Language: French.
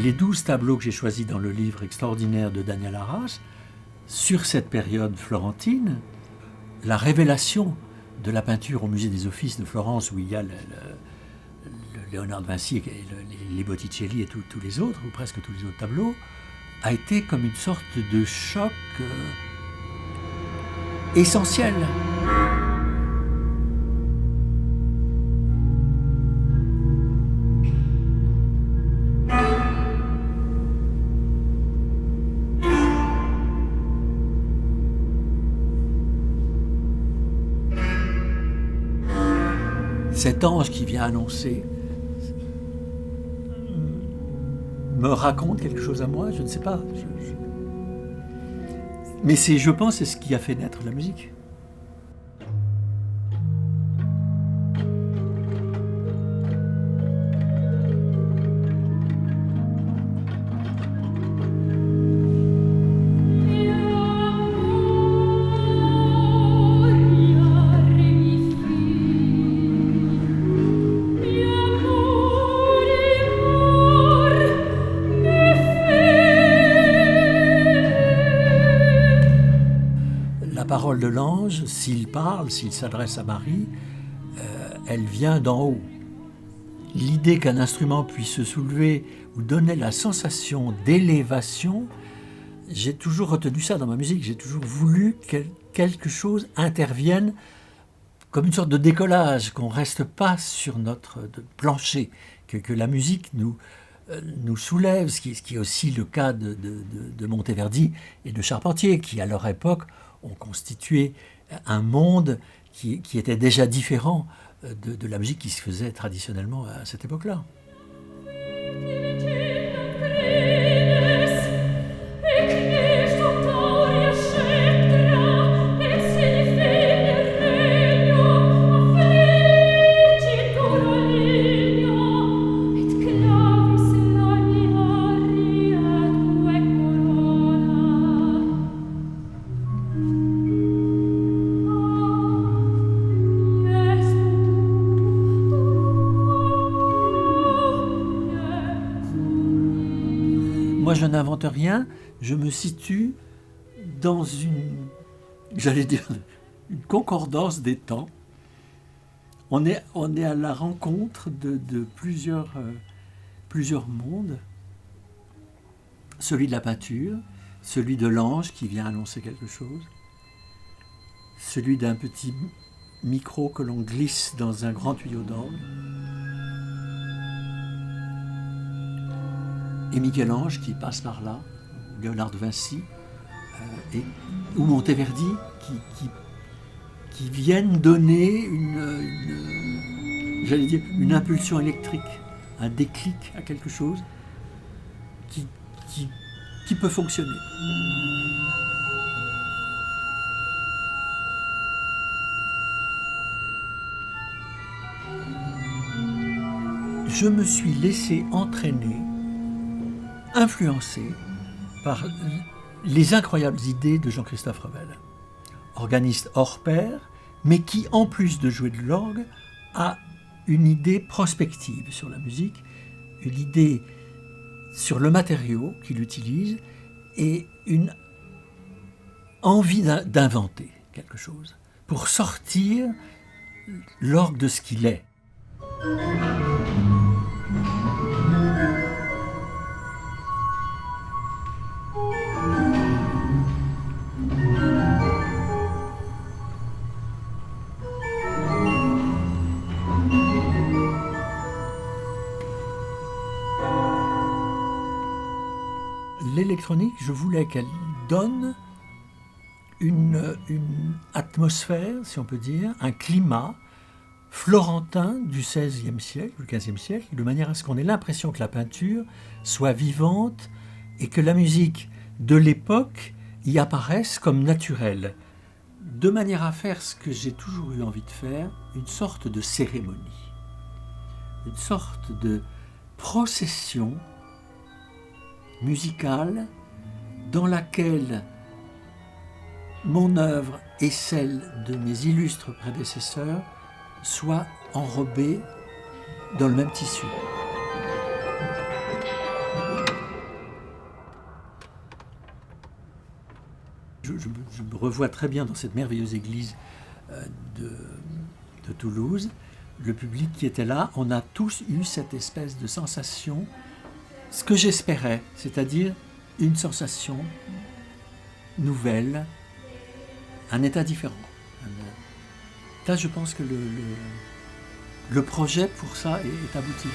les 12 tableaux que j'ai choisis dans le livre extraordinaire de Daniel Arras, sur cette période florentine, la révélation de la peinture au Musée des Offices de Florence, où il y a le Léonard de Vinci et les Botticelli et tous les autres, ou presque tous les autres tableaux, a été comme une sorte de choc essentiel. Cet ange qui vient annoncer me raconte quelque chose à moi, je ne sais pas. Mais je pense, c'est ce qui a fait naître la musique. La parole de l'ange, s'il parle, s'il s'adresse à Marie, elle vient d'en haut. L'idée qu'un instrument puisse se soulever ou donner la sensation d'élévation, j'ai toujours retenu ça dans ma musique. J'ai toujours voulu que quelque chose intervienne comme une sorte de décollage, qu'on ne reste pas sur notre plancher, que la musique nous soulève, ce qui est aussi le cas de Monteverdi et de Charpentier, qui à leur époque ont constitué un monde qui était déjà différent de la musique qui se faisait traditionnellement à cette époque-là. Moi, je n'invente rien, je me situe dans une concordance des temps. On est à la rencontre de plusieurs mondes. Celui de la peinture, celui de l'ange qui vient annoncer quelque chose, celui d'un petit micro que l'on glisse dans un grand tuyau d'orgue, et Michel-Ange qui passe par là, Léonard de Vinci, ou Monteverdi qui viennent donner une impulsion électrique, un déclic à quelque chose qui peut fonctionner. Je me suis laissé entraîner, influencé par les incroyables idées de Jean-Christophe Revel, organiste hors pair, mais qui, en plus de jouer de l'orgue, a une idée prospective sur la musique, une idée sur le matériau qu'il utilise et une envie d'inventer quelque chose pour sortir l'orgue de ce qu'il est. L'électronique, je voulais qu'elle donne une atmosphère, si on peut dire, un climat florentin du XVIe siècle, du XVe siècle, de manière à ce qu'on ait l'impression que la peinture soit vivante et que la musique de l'époque y apparaisse comme naturelle, de manière à faire ce que j'ai toujours eu envie de faire, une sorte de cérémonie, une sorte de procession musicale dans laquelle mon œuvre et celle de mes illustres prédécesseurs soient enrobées dans le même tissu. je me revois très bien dans cette merveilleuse église de Toulouse. Le public qui était là, on a tous eu cette espèce de sensation, ce que j'espérais, c'est-à-dire une sensation nouvelle, un état différent. Là, je pense que le projet pour ça est abouti.